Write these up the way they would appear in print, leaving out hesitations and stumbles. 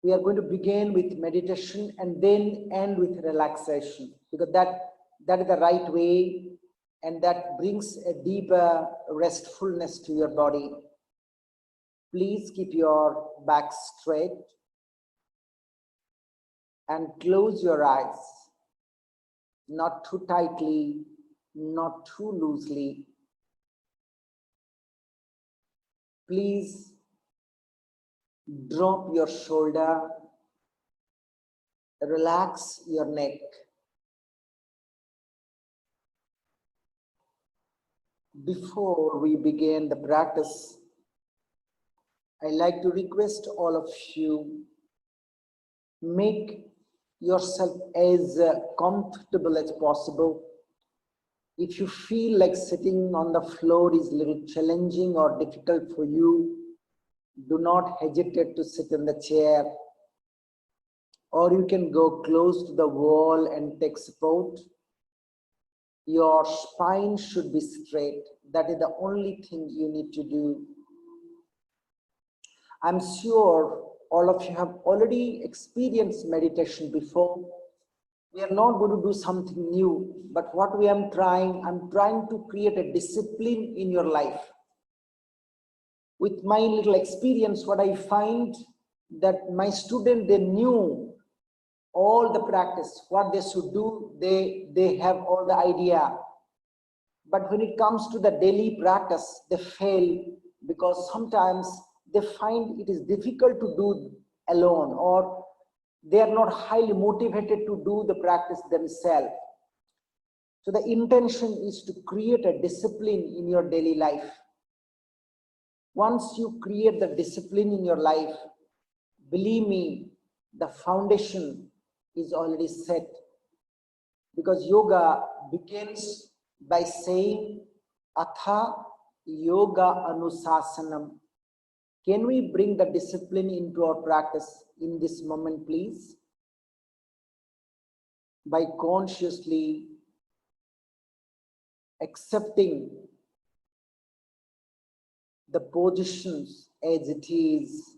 We are going to begin with meditation and then end with relaxation, because that is the right way, and that brings a deeper restfulness to your body. Please keep your back straight and close your eyes, not too tightly, not too loosely. Please drop your shoulder, relax your neck. Before we begin the practice, I like to request all of you, make yourself as comfortable as possible. If you feel like sitting on the floor is a little challenging or difficult for you, do not hesitate to sit in the chair, or you can go close to the wall and take support. Your spine should be straight. That is the only thing you need to do. I'm sure all of you have already experienced meditation before. We are not going to do something new, but what I'm trying to create a discipline in your life. With my little experience, what I find that my students, they knew all the practice, what they should do, they have all the idea. But when it comes to the daily practice, they fail, because sometimes they find it is difficult to do alone, or they are not highly motivated to do the practice themselves. So the intention is to create a discipline in your daily life. Once you create the discipline in your life, believe me, the foundation is already set. Because yoga begins by saying, Atha Yoga Anusasanam. Can we bring the discipline into our practice in this moment, please? By consciously accepting the positions as it is,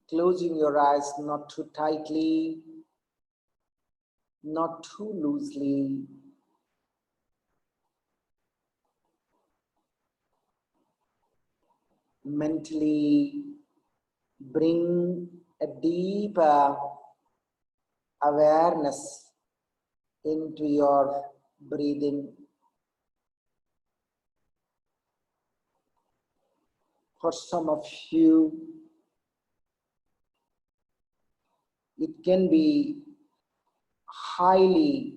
closing your eyes, not too tightly, not too loosely. Mentally bring a deeper awareness into your breathing. For some of you, it can be highly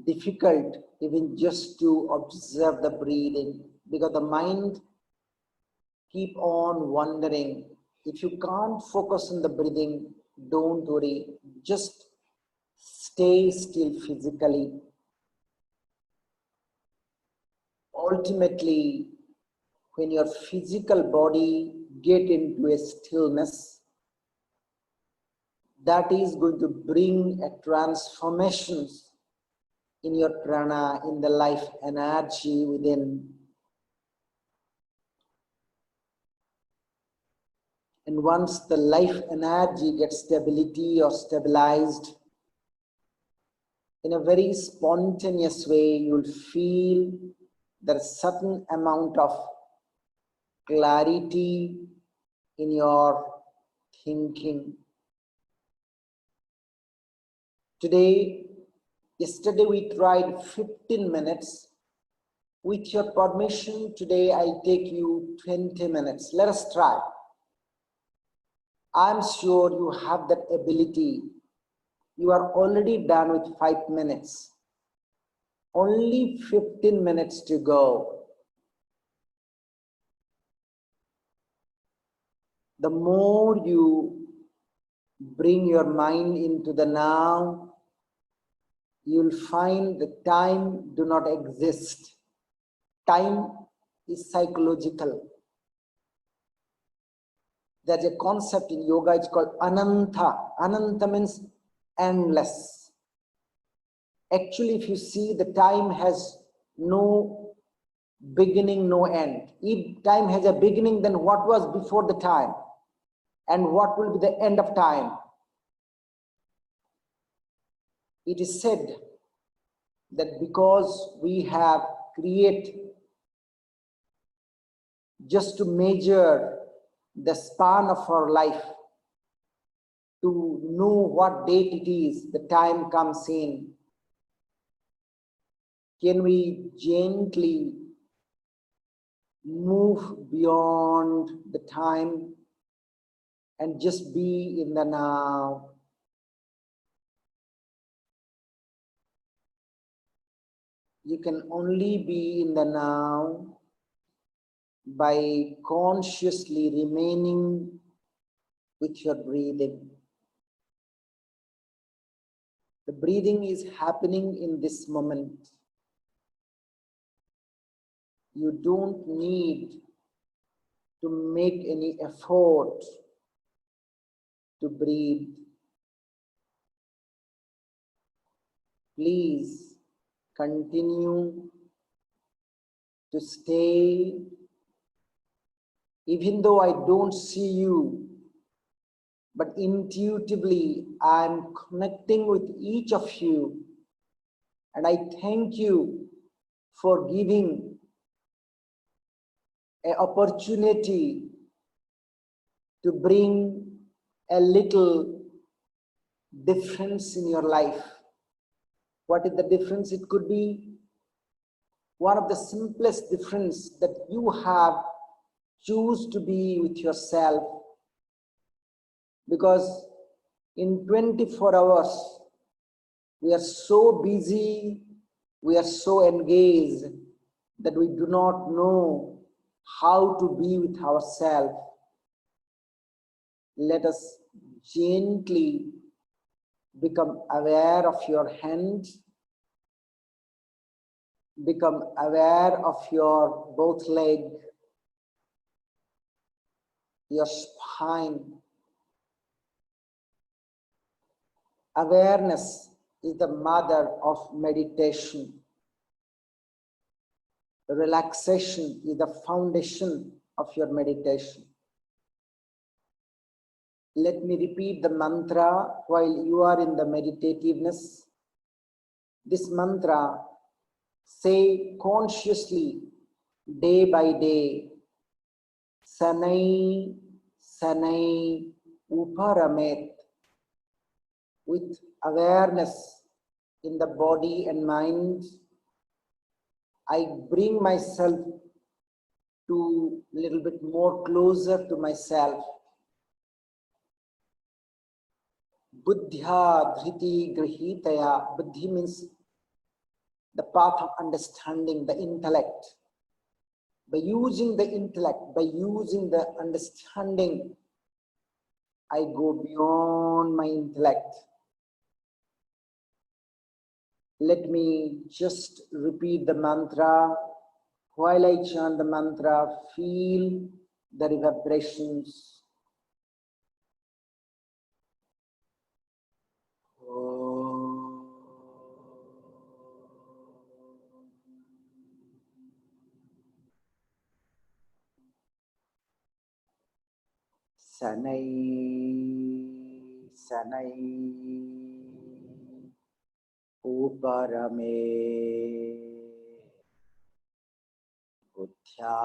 difficult even just to observe the breathing, because the mind keep on wandering. If you can't focus on the breathing, don't worry, just stay still physically. Ultimately, when your physical body get into a stillness, that is going to bring a transformations in your prana, in the life energy within. And once the life energy gets stability or stabilized, in a very spontaneous way, you'll feel there's a certain amount of clarity in your thinking. Yesterday we tried 15 minutes. With your permission, today I take you 20 minutes. Let us try. I'm sure you have that ability. You are already done with 5 minutes. Only 15 minutes to go. The more you bring your mind into the now, you'll find the time do not exist. Time is psychological. There's a concept in yoga, it's called Ananta. Ananta means endless. Actually, if you see, the time has no beginning, no end. If time has a beginning, then what was before the time? And what will be the end of time? It is said that because we have created just to measure the span of our life, to know what date it is, the time comes in. Can we gently move beyond the time and just be in the now? You can only be in the now by consciously remaining with your breathing. The breathing is happening in this moment. You don't need to make any effort to breathe. Please continue to stay. Even though I don't see you, but intuitively I'm connecting with each of you. And I thank you for giving an opportunity to bring a little difference in your life. What is the difference? It could be one of the simplest difference that you have choose to be with yourself, because in 24 hours we are so busy, we are so engaged that we do not know how to be with ourselves. Let us gently become aware of your hands, become aware of your both legs, your spine. Awareness is the mother of meditation. Relaxation is the foundation of your meditation. Let me repeat the mantra while you are in the meditativeness. This mantra, say consciously, day by day. Sanai, Sanai, Uparamet. With awareness in the body and mind, I bring myself to a little bit more closer to myself. Buddhya dhriti grihitaya. Buddhi means the path of understanding, the intellect. By using the intellect, by using the understanding, I go beyond my intellect. Let me just repeat the mantra. While I chant the mantra, feel the reverberations. Sanai, Sanai, Uparame, Buddhya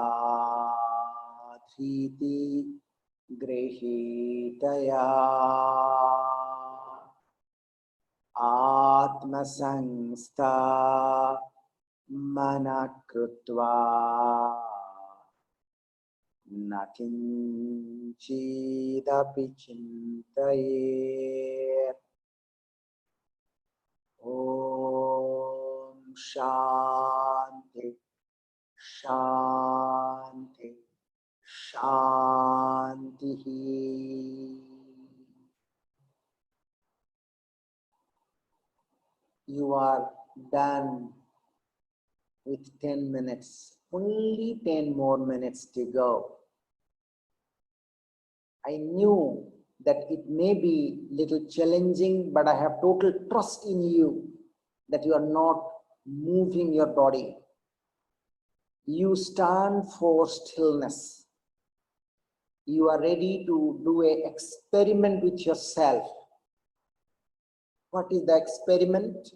Dhriti Grihitaya, Atma Sangstha Manakrutva, Nakinchidapi Chintayet. Om Shanti, Shanti, Shanti. You are done with 10 minutes. Only 10 more minutes to go. I knew that it may be little challenging, but I have total trust in you that you are not moving your body. You stand for stillness. You are ready to do an experiment with yourself. What is the experiment?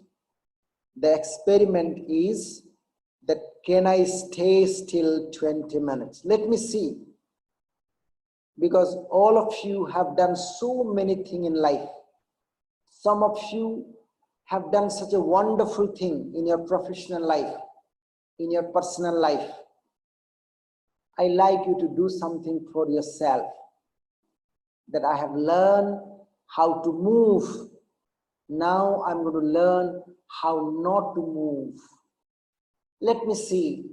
The experiment is that can I stay still 20 minutes? Let me see. Because all of you have done so many things in life. Some of you have done such a wonderful thing in your professional life, in your personal life. I like you to do something for yourself. That I have learned how to move. Now I'm going to learn how not to move. Let me see.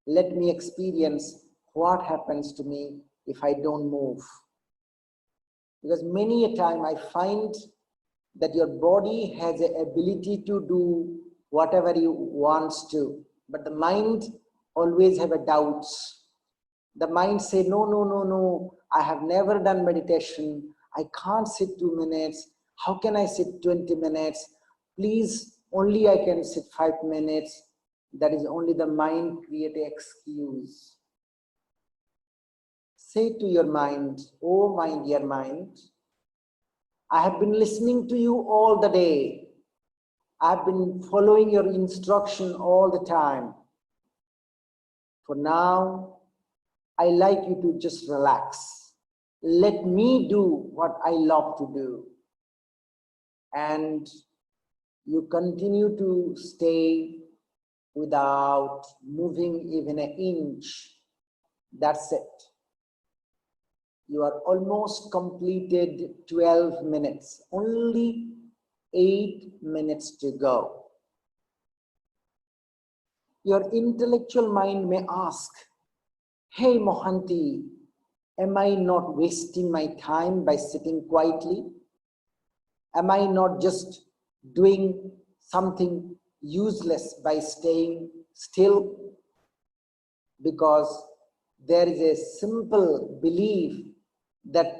Let me experience what happens to me if I don't move. Because many a time I find that your body has the ability to do whatever it wants to, but the mind always have a doubts. The mind say, no, no, no, no, I have never done meditation. I can't sit 2 minutes. How can I sit 20 minutes? Please, only I can sit 5 minutes. That is only the mind create an excuse. Say to your mind, oh my dear mind, I have been listening to you all the day. I have been following your instruction all the time. For now, I like you to just relax. Let me do what I love to do. And you continue to stay without moving even an inch. That's it. You are almost completed 12 minutes. Only 8 minutes to go. Your intellectual mind may ask, hey Mohanty, am I not wasting my time by sitting quietly? Am I not just doing something useless by staying still? Because there is a simple belief that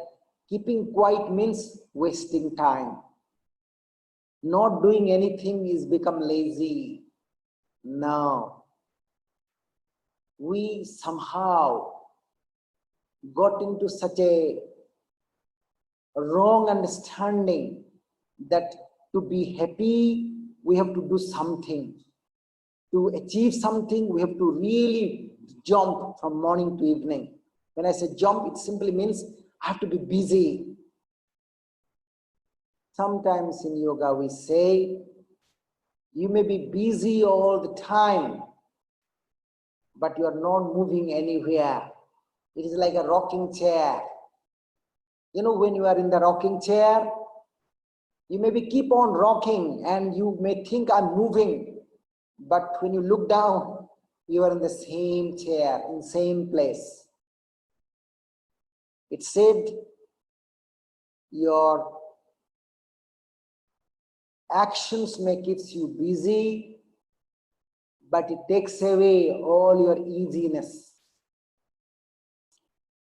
keeping quiet means wasting time. Not doing anything is become lazy. No. We somehow got into such a wrong understanding that to be happy, we have to do something. To achieve something, we have to really jump from morning to evening. When I say jump, it simply means I have to be busy. Sometimes in yoga we say, you may be busy all the time, but you are not moving anywhere. It is like a rocking chair. You know, when you are in the rocking chair, you maybe keep on rocking and you may think I'm moving, but when you look down, you are in the same chair, in the same place. It said your actions may keep you busy, but it takes away all your easiness.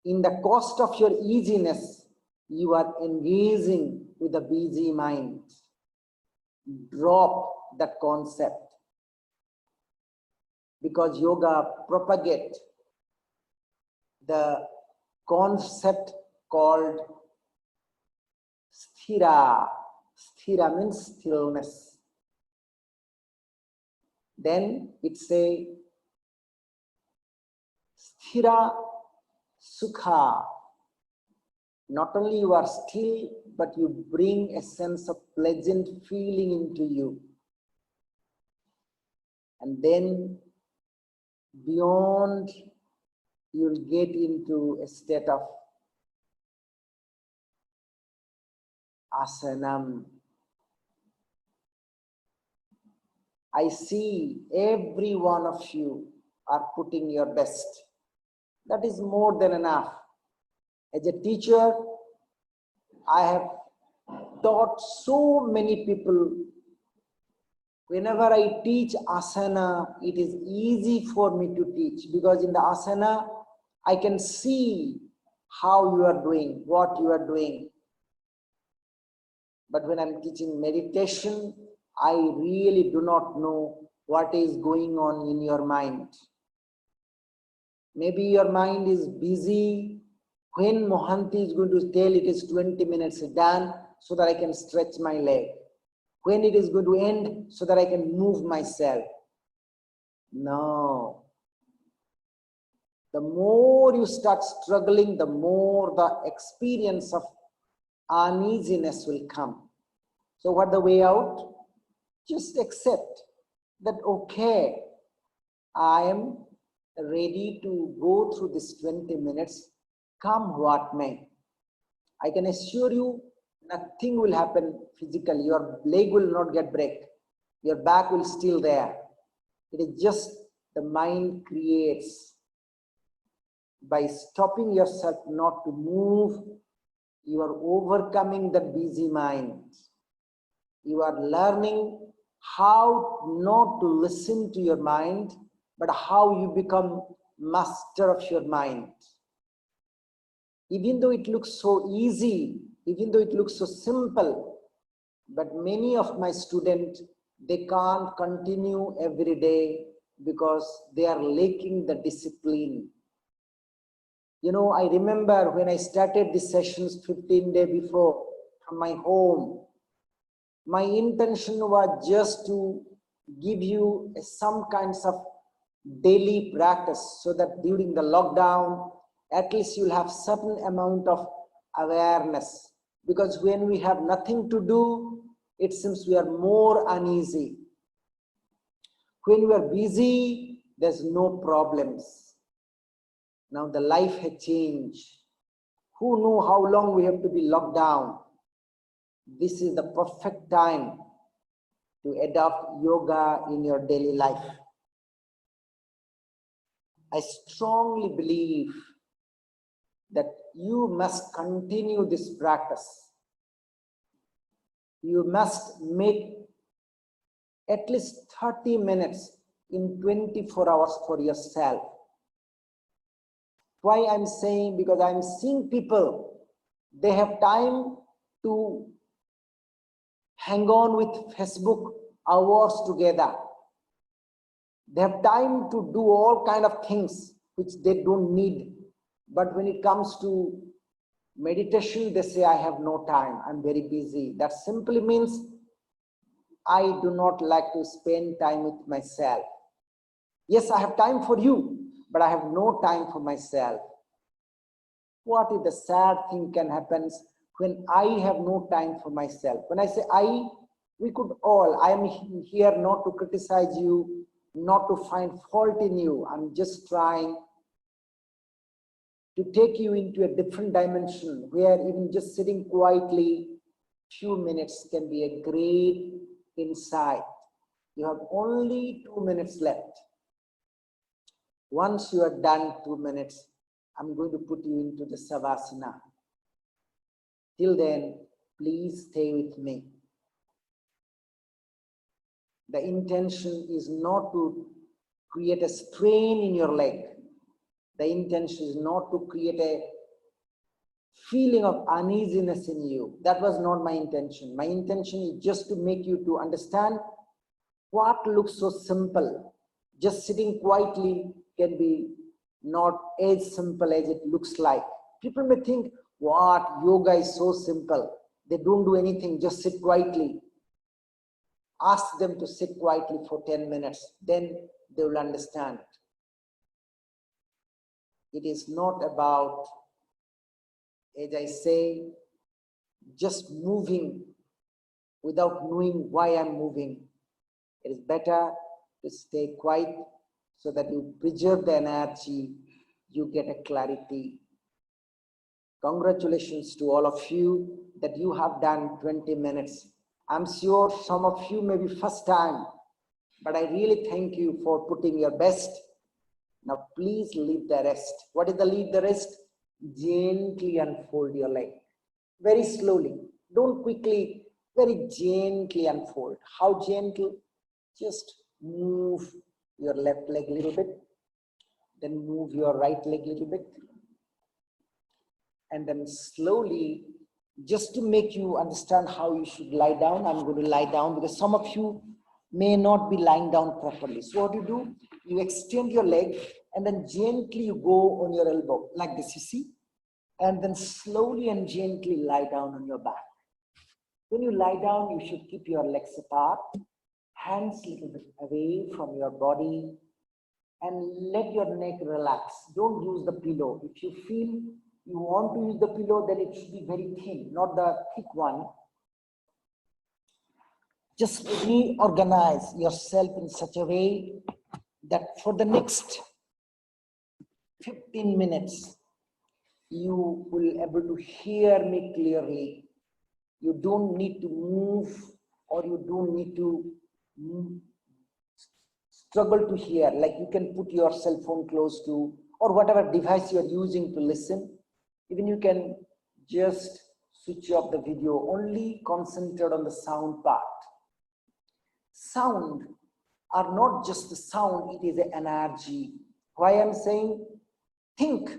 In the cost of your easiness, you are engaging with a busy mind. Drop that concept. Because yoga propagate the concept called sthira. Sthira means stillness. Then it say sthira sukha. Not only you are still, but you bring a sense of pleasant feeling into you. And then beyond, you'll get into a state of asanam. I see every one of you are putting your best. That is more than enough. As a teacher, I have taught so many people. Whenever I teach asana, it is easy for me to teach because in the asana, I can see how you are doing, what you are doing. But when I'm teaching meditation, I really do not know what is going on in your mind. Maybe your mind is busy when Mohanty is going to tell it is 20 minutes done so that I can stretch my leg. When it is going to end so that I can move myself. No. The more you start struggling, the more the experience of uneasiness will come. So what the way out? Just accept that, okay, I am ready to go through this 20 minutes, come what may. I can assure you, nothing will happen physically. Your leg will not get break. Your back will still there. It is just the mind creates. By stopping yourself not to move, you are overcoming the busy mind. You are learning how not to listen to your mind, but how you become master of your mind. Even though it looks so easy, even though it looks so simple, but many of my students, they can't continue every day because they are lacking the discipline. You know, I remember when I started these sessions 15 days before from my home, my intention was just to give you some kinds of daily practice so that during the lockdown, at least you'll have certain amount of awareness. Because when we have nothing to do, it seems we are more uneasy. When we are busy, there's no problems. Now the life has changed. Who knew how long we have to be locked down? This is the perfect time to adopt yoga in your daily life. I strongly believe that you must continue this practice. You must make at least 30 minutes in 24 hours for yourself. Why I'm saying? Because I'm seeing people, they have time to hang on with Facebook hours together. They have time to do all kind of things which they don't need. But when it comes to meditation, they say, I have no time, I'm very busy. That simply means I do not like to spend time with myself. Yes, I have time for you, but I have no time for myself. What is the sad thing can happen when I have no time for myself? When I say I, we could all, I am here not to criticize you, not to find fault in you. I'm just trying to take you into a different dimension where even just sitting quietly, few minutes can be a great insight. You have only 2 minutes left. Once you are done 2 minutes, I'm going to put you into the Savasana. Till then, please stay with me. The intention is not to create a strain in your leg. The intention is not to create a feeling of uneasiness in you. That was not my intention. My intention is just to make you to understand what looks so simple. Just sitting quietly can be not as simple as it looks like. People may think, what, yoga is so simple. They don't do anything, just sit quietly. Ask them to sit quietly for 10 minutes, then they will understand. It is not about, as I say, just moving without knowing why I'm moving. It is better to stay quiet so that you preserve the energy, you get a clarity. Congratulations to all of you that you have done 20 minutes. I'm sure some of you may be first time, but I really thank you for putting your best. Now please leave the rest. What is the leave the rest? Gently unfold your leg. Very slowly. Don't quickly, very gently unfold. How gentle? Just move your left leg a little bit. Then move your right leg a little bit. And then slowly, just to make you understand how you should lie down, I'm going to lie down because some of you may not be lying down properly. So what you do, you extend your leg and then gently you go on your elbow like this, you see, and then slowly and gently lie down on your back. When you lie down, you should keep your legs apart, hands a little bit away from your body, and let your neck relax. Don't use the pillow. If you feel you want to use the pillow, then it should be very thin, not the thick one. Just reorganize yourself in such a way that for the next 15 minutes, you will be able to hear me clearly. You don't need to move, or you don't need to struggle to hear. Like, you can put your cell phone close to, or whatever device you're using to listen. Even you can just switch off the video, only concentrate on the sound part. Sound are not just the sound, it is an energy. Why I'm saying think,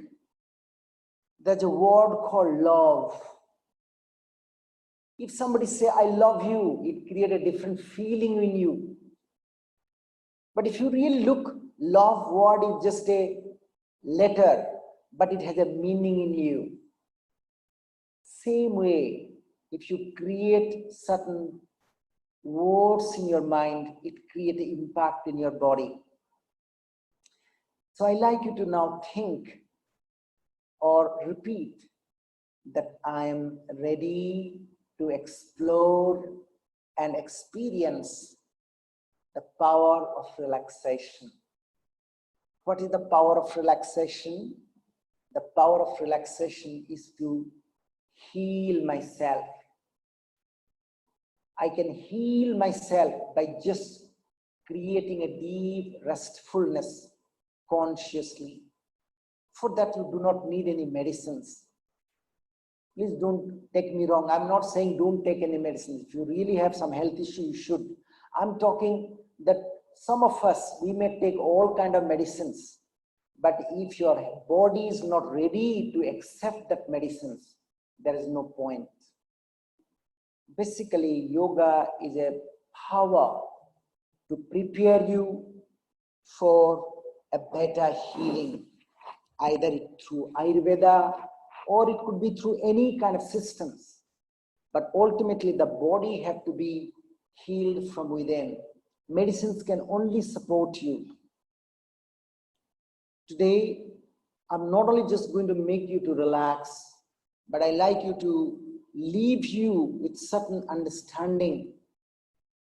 there's a word called love. If somebody say, I love you, it creates a different feeling in you. But if you really look, love word is just a letter, but it has a meaning in you. Same way, if you create certain words in your mind, it creates an impact in your body. So I like you to now think or repeat that I am ready to explore and experience the power of relaxation. What is the power of relaxation? The power of relaxation is to heal myself. I can heal myself by just creating a deep restfulness consciously. For that, you do not need any medicines. Please don't take me wrong. I'm not saying don't take any medicine. If you really have some health issue, you should. I'm talking that some of us, we may take all kind of medicines, but if your body is not ready to accept that medicines, there is no point. Basically, yoga is a power to prepare you for a better healing, either through Ayurveda or it could be through any kind of systems. But ultimately, the body has to be healed from within. Medicines can only support you. Today, I'm not only just going to make you to relax, but I like you to leave you with certain understanding.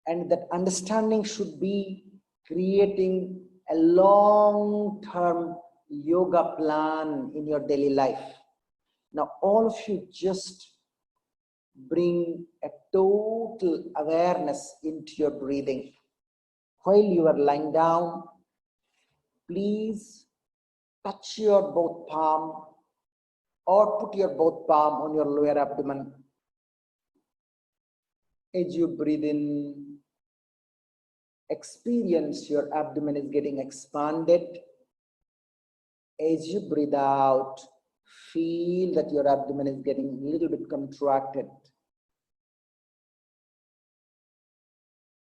And that understanding should be creating a long-term yoga plan in your daily life. Now, all of you just bring a total awareness into your breathing. While you are lying down, please touch your both palm or put your both palm on your lower abdomen. As you breathe in, experience your abdomen is getting expanded. As you breathe out, feel that your abdomen is getting a little bit contracted.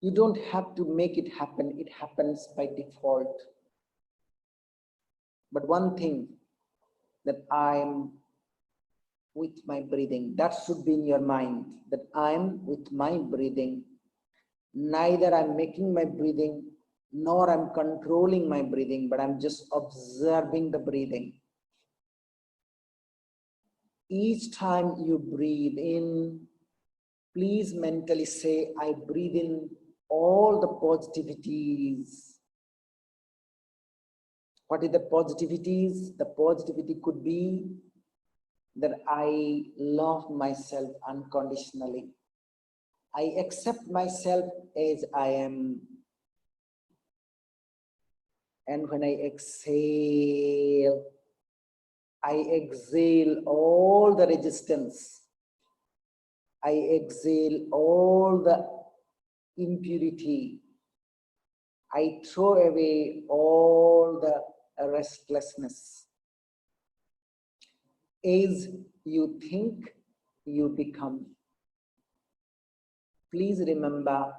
You don't have to make it happen. It happens by default. But one thing, that I'm with my breathing. That should be in your mind, that I'm with my breathing. Neither I'm making my breathing, nor I'm controlling my breathing, but I'm just observing the breathing. Each time you breathe in, please mentally say, I breathe in all the positivities. What is the positivities? The positivity could be that I love myself unconditionally. I accept myself as I am. And when I exhale all the resistance. I exhale all the impurity. I throw away all the restlessness. As you think, you become. Please remember,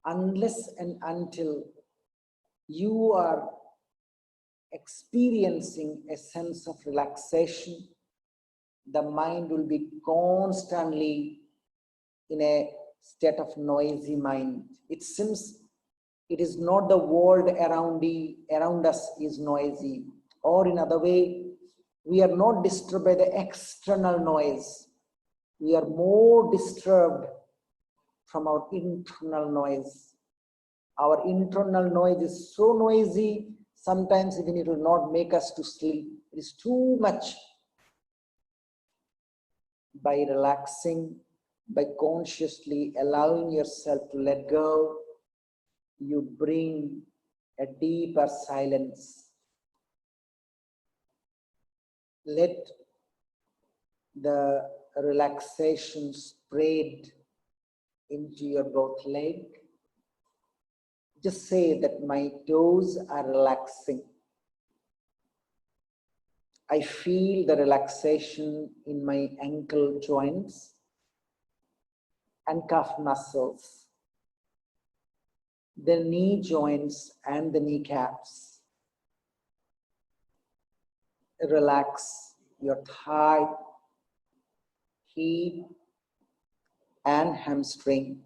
unless and until you are experiencing a sense of relaxation, the mind will be constantly in a state of noisy mind. It seems it is not the world around us is noisy, or in other way, we are not disturbed by the external noise. We are more disturbed from our internal noise. Our internal noise is so noisy, sometimes even it will not make us to sleep. It is too much. By relaxing, by consciously allowing yourself to let go, you bring a deeper silence. Let the relaxation spread into your both leg. Just say that my toes are relaxing. I feel the relaxation in my ankle joints and calf muscles, the knee joints and the kneecaps. Relax your thigh, hip, and hamstring.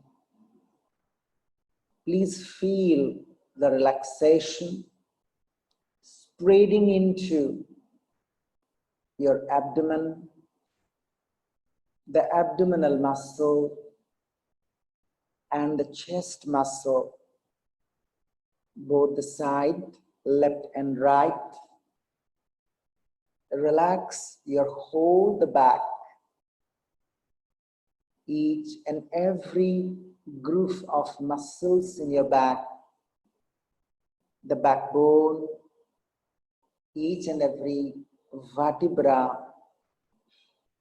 Please feel the relaxation spreading into your abdomen, the abdominal muscle, and the chest muscle, both the side, left and right. Relax your whole the back, each and every groove of muscles in your back, the backbone, each and every vertebra,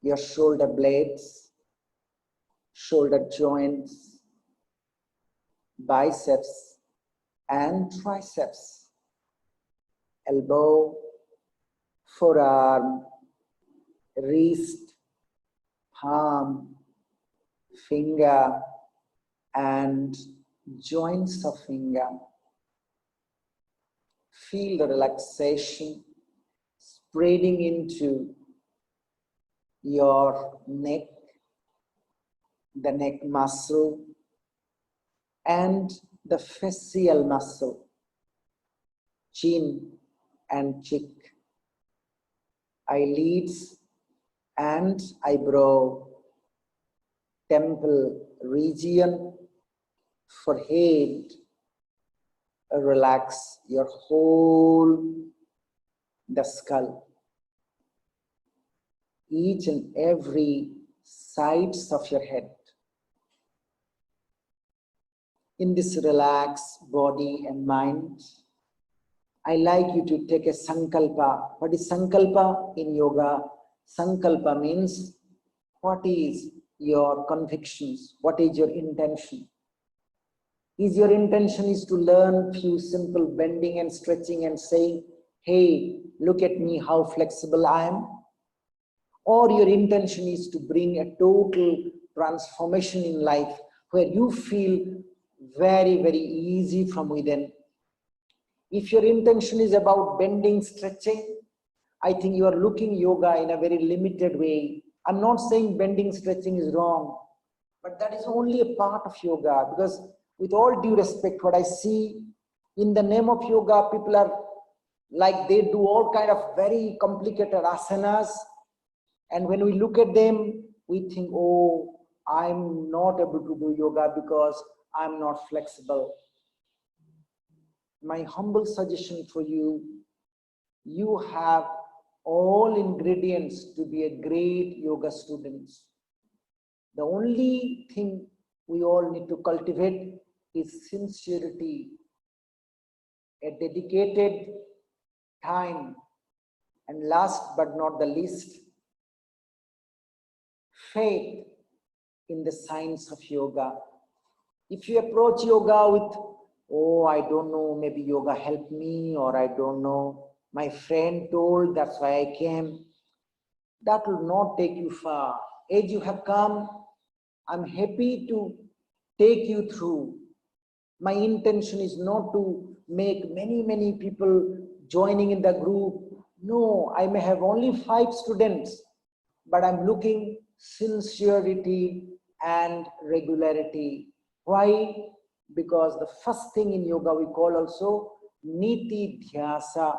your shoulder blades, shoulder joints, biceps and triceps, elbow, forearm, wrist, palm, finger, and joints of finger. Feel the relaxation spreading into your neck, the neck muscle, and the facial muscle, chin and cheek, eyelids and eyebrow, temple region, forehead. Relax your whole the skull, each and every sides of your head. In this relaxed body and mind, I like you to take a sankalpa. What is sankalpa in yoga? Sankalpa means what is your convictions? What is your intention? Is your intention is to learn few simple bending and stretching and saying, hey, look at me, how flexible I am? Or your intention is to bring a total transformation in life where you feel very, very easy from within. If your intention is about bending, stretching, I think you are looking yoga in a very limited way. I'm not saying bending, stretching is wrong, but that is only a part of yoga, because with all due respect, what I see in the name of yoga, people are like they do all kind of very complicated asanas. And when we look at them, we think, oh, I'm not able to do yoga because I'm not flexible. My humble suggestion for you, you have all ingredients to be a great yoga student. The only thing we all need to cultivate is sincerity, a dedicated time, and last but not the least, faith in the science of yoga. If you approach yoga with, oh, I don't know, maybe yoga helped me, or I don't know, my friend told, that's why I came, that will not take you far. As you have come, I'm happy to take you through. My intention is not to make many people joining in the group. No, I may have only 5 students, but I'm looking sincerity and regularity. Why? Because the first thing in yoga we call also niti dhyasa.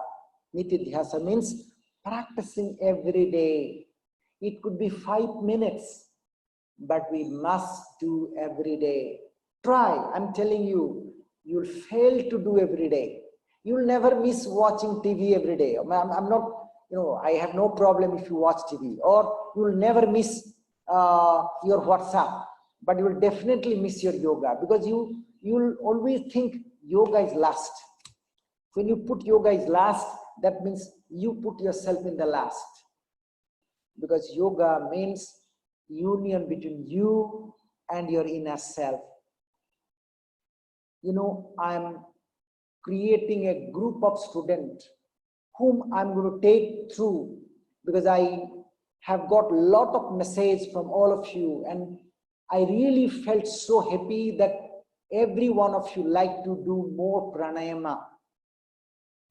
Niti dhyasa means practicing every day. It could be 5 minutes, but we must do every day. Try, I'm telling you, you'll fail to do every day. You'll never miss watching TV every day. I'm not, I have no problem if you watch TV, or you'll never miss your WhatsApp, but you will definitely miss your yoga because you'll always think yoga is last. When you put yoga is last, that means you put yourself in the last. Because yoga means union between you and your inner self. I'm creating a group of students whom I'm going to take through, because I have got a lot of messages from all of you, and I really felt so happy that every one of you like to do more pranayama.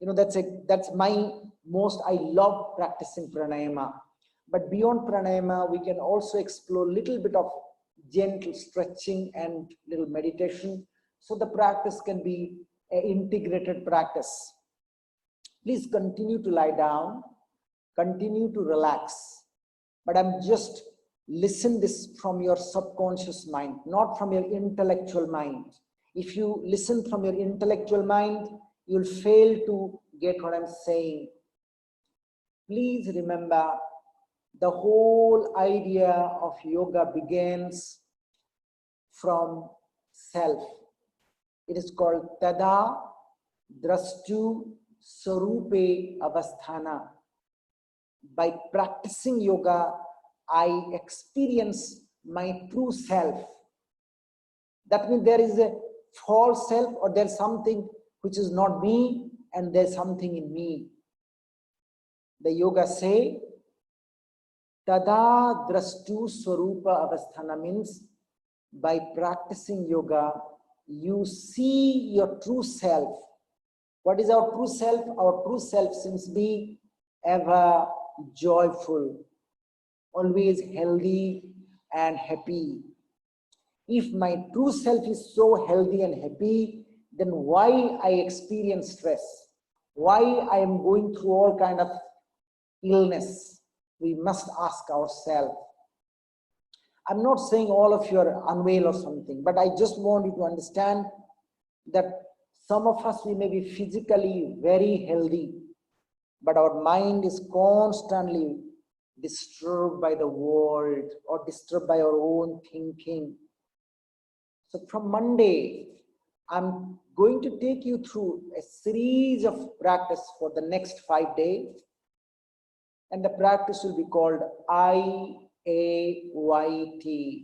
That's my most, I love practicing pranayama. But beyond pranayama, we can also explore a little bit of gentle stretching and little meditation. So the practice can be an integrated practice. Please continue to lie down, continue to relax. But I'm just listen this from your subconscious mind, not from your intellectual mind. If you listen from your intellectual mind, you'll fail to get what I'm saying. Please remember, the whole idea of yoga begins from self. It is called tada drastu sarupe avasthana. By practicing yoga, I experience my true self. That means there is a false self, or there's something which is not me, and there's something in me. The yoga say, tada drastu swarupa avasthana means by practicing yoga, you see your true self. What is our true self? Our true self seems to be ever joyful, always healthy and happy. If my true self is so healthy and happy, then why I experience stress? Why I am going through all kind of illness? We must ask ourselves. I'm not saying all of you are unwell or something, but I just want you to understand that some of us, we may be physically very healthy, but our mind is constantly disturbed by the world or disturbed by our own thinking. So from Monday, I'm going to take you through a series of practice for the next 5 days. And the practice will be called IAYT.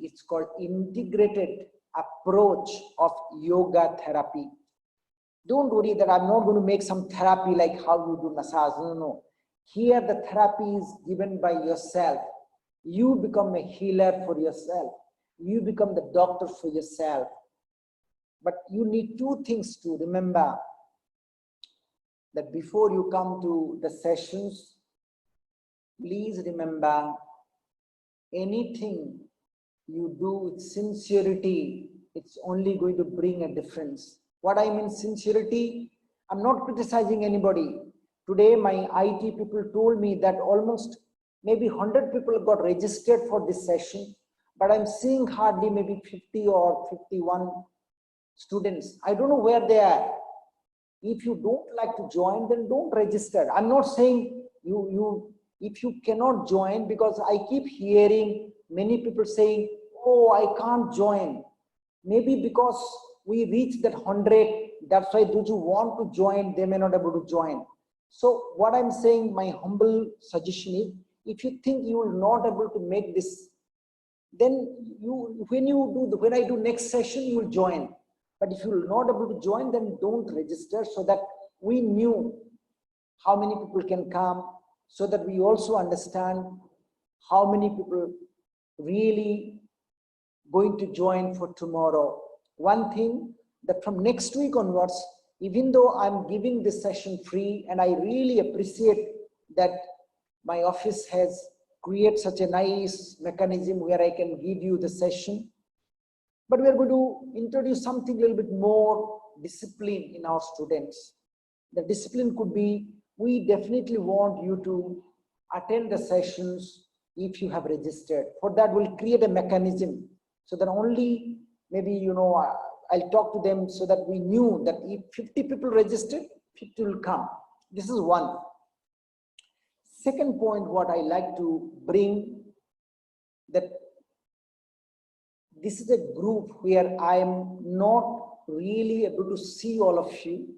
It's called Integrated Approach of Yoga Therapy. Don't worry that I'm not going to make some therapy like how you do massage. No. Here the therapy is given by yourself. You become a healer for yourself. You become the doctor for yourself. But you need 2 things to remember. That before you come to the sessions, please remember, anything you do with sincerity, it's only going to bring a difference. What I mean sincerity, I'm not criticizing anybody. Today, my IT people told me that almost maybe 100 people got registered for this session, but I'm seeing hardly maybe 50 or 51 students. I don't know where they are. If you don't like to join, then don't register. I'm not saying if you cannot join, because I keep hearing many people saying, oh, I can't join. Maybe because we reached that 100, that's why those who want to join, they may not be able to join. So what I'm saying, my humble suggestion is, if you think you will not able to make this, then when I do next session, you will join. But if you will not able to join, then don't register, so that we knew how many people can come, so that we also understand how many people really going to join for tomorrow. One thing, that from next week onwards, even though I'm giving this session free, and I really appreciate that my office has created such a nice mechanism where I can give you the session, but we are going to introduce something a little bit more discipline in our students. The discipline could be, we definitely want you to attend the sessions if you have registered. For that, we'll create a mechanism so that only maybe, I'll talk to them so that we knew that if 50 people registered, 50 will come. This is one. Second point, what I like to bring, that this is a group where I am not really able to see all of you,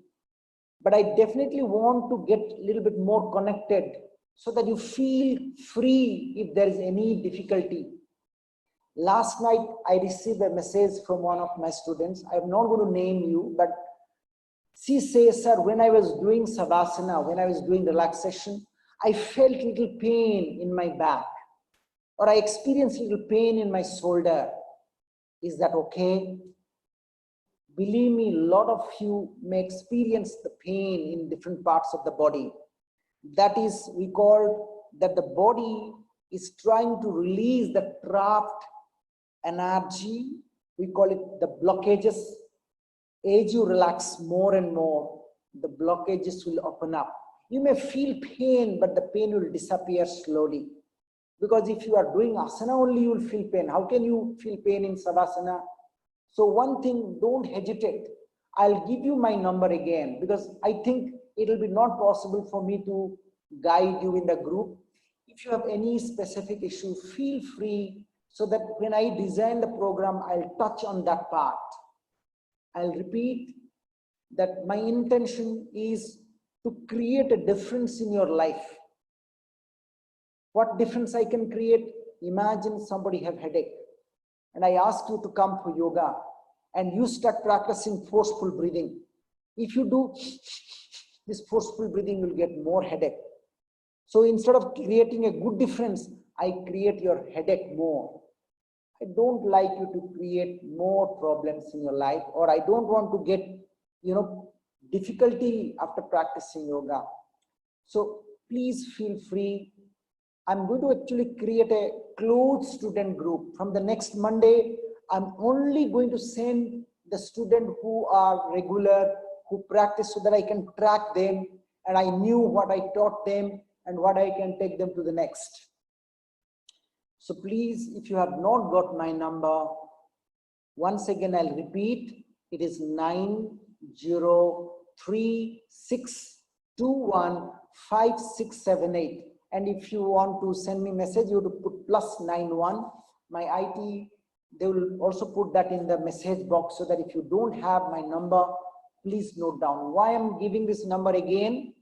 but I definitely want to get a little bit more connected so that you feel free if there is any difficulty. Last night, I received a message from one of my students. I'm not going to name you, but she says, sir, when I was doing Savasana, when I was doing relaxation, I felt little pain in my back, or I experienced little pain in my shoulder. Is that okay? Believe me, a lot of you may experience the pain in different parts of the body. That is, we call that the body is trying to release the trapped energy. We call it the blockages. As you relax more and more, the blockages will open up. You may feel pain, but the pain will disappear slowly. Because if you are doing asana only, you will feel pain. How can you feel pain in savasana? So one thing, don't hesitate. I'll give you my number again, because I think it will be not possible for me to guide you in the group. If you have any specific issue, feel free, so that when I design the program, I'll touch on that part. I'll repeat that my intention is to create a difference in your life. What difference I can create? Imagine somebody have headache, and I ask you to come for yoga, and you start practicing forceful breathing. If you do this forceful breathing, you'll get more headache. So instead of creating a good difference, I create your headache more. I don't like you to create more problems in your life, or I don't want to get, difficulty after practicing yoga. So please feel free. I'm going to actually create a closed student group. From the next Monday, I'm only going to send the students who are regular, who practice, so that I can track them and I knew what I taught them and what I can take them to the next. So please, if you have not got my number, once again, I'll repeat, it is 9036215678. And if you want to send me message, you have to put +91. My IT, they will also put that in the message box, so that if you don't have my number, please note down. Why I'm giving this number again?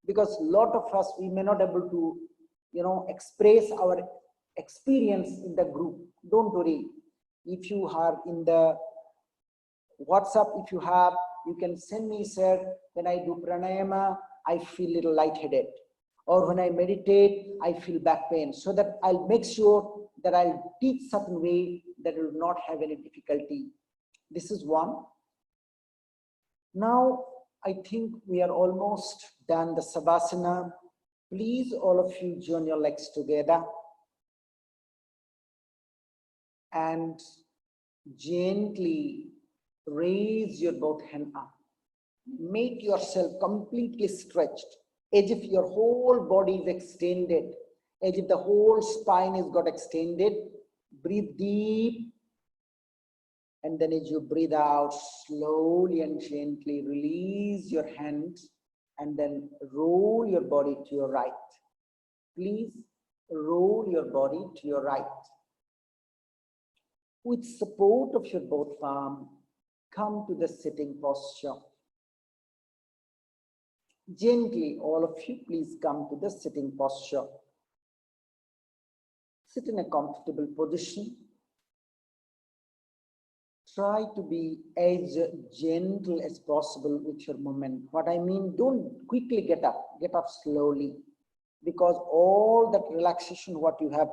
Because a lot of us, we may not able to, express our experience in the group. Don't worry. If you are in the WhatsApp, if you have, you can send me, sir, when I do pranayama, I feel little lightheaded. Or when I meditate, I feel back pain. So that I'll make sure that I'll teach certain way that will not have any difficulty. This is one. Now, I think we are almost done the Savasana. Please, all of you, join your legs together and gently raise your both hands up. Make yourself completely stretched, as if your whole body is extended, as if the whole spine is got extended. Breathe deep. And then as you breathe out, slowly and gently release your hands and then roll your body to your right. Please roll your body to your right. With support of your both palms, come to the sitting posture. Gently, all of you, please come to the sitting posture. Sit in a comfortable position. Try to be as gentle as possible with your movement. What I mean, don't quickly get up slowly, because all that relaxation, what you have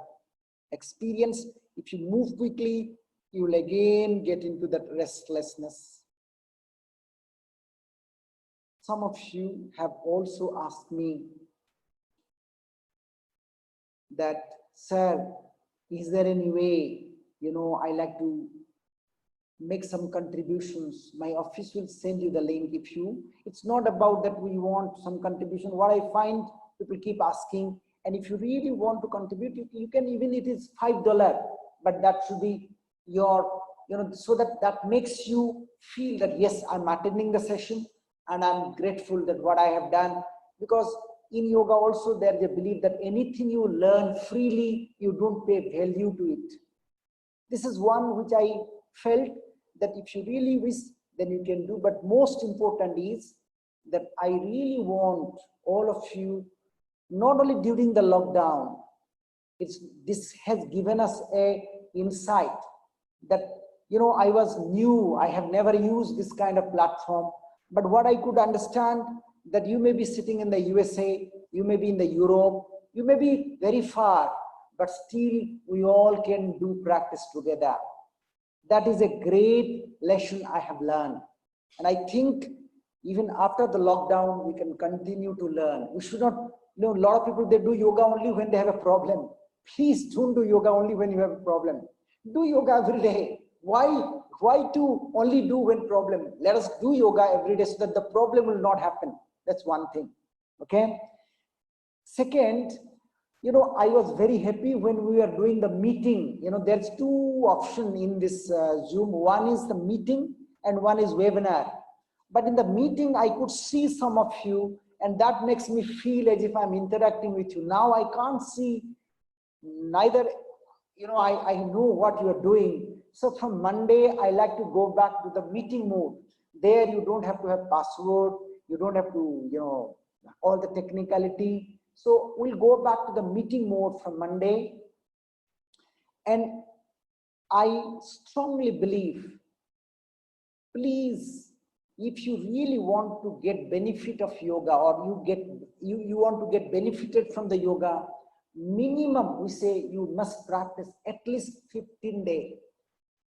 experienced, if you move quickly, you will again get into that restlessness. Some of you have also asked me that, sir, is there any way, I like to make some contributions. My office will send you the link. It's not about that we want some contribution. What I find, people keep asking, and if you really want to contribute, you can, even it is $5, but that should be your, so that makes you feel that, yes, I'm attending the session and I'm grateful that what I have done. Because in yoga also there's a belief that anything you learn freely, you don't pay value to it. This is one which I felt that if you really wish, then you can do. But most important is that I really want all of you, not only during the lockdown, this has given us a insight that, I was new, I have never used this kind of platform. But what I could understand, that you may be sitting in the USA, you may be in the Europe, you may be very far, but still we all can do practice together. That is a great lesson I have learned. And I think even after the lockdown, we can continue to learn. We should not, a lot of people, they do yoga only when they have a problem. Please don't do yoga only when you have a problem. Do yoga every day. Why to only do when problem? Let us do yoga every day so that the problem will not happen. That's one thing. Okay. Second, I was very happy when we were doing the meeting. There's two options in this Zoom. One is the meeting and one is webinar. But in the meeting, I could see some of you, and that makes me feel as if I'm interacting with you. Now I can't see neither, I know what you are doing. So from Monday, I like to go back to the meeting mode. There you don't have to have password. You don't have to, all the technicality. So we'll go back to the meeting mode from Monday. And I strongly believe, please, if you really want to get benefit of yoga, or you want to get benefited from the yoga, minimum, we say you must practice at least 15 days.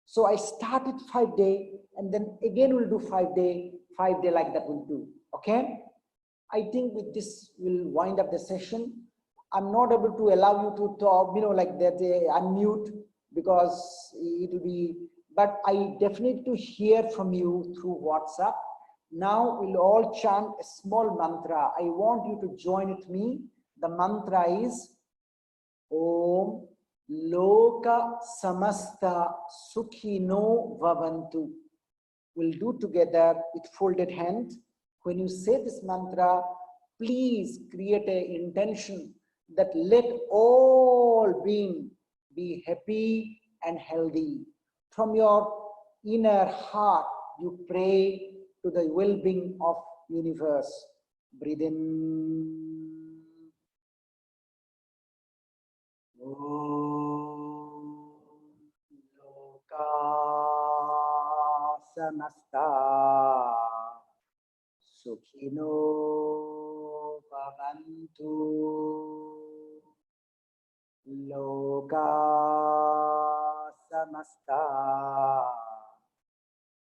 So I started 5 days, and then again we'll do 5 days, 5 days like that we'll do. Okay. I think with this we'll wind up the session. I'm not able to allow you to talk, like that, unmute, because it will be, but I definitely to hear from you through WhatsApp. Now we'll all chant a small mantra. I want you to join with me. The mantra is Om Loka Samasta Sukhino Vavantu. We'll do together with folded hand. When you say this mantra, please create an intention that let all beings be happy and healthy. From your inner heart, you pray to the well-being of universe. Breathe in. Om Loka Samasta Sukhino Bhavantu. Loka Samasta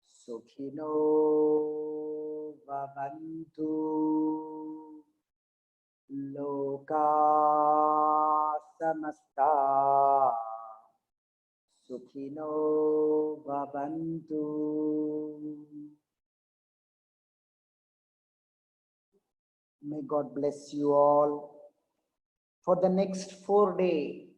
Sukhino Bhavantu. Loka Samasta Sukhino Bhavantu. May God bless you all. For the next 4 days,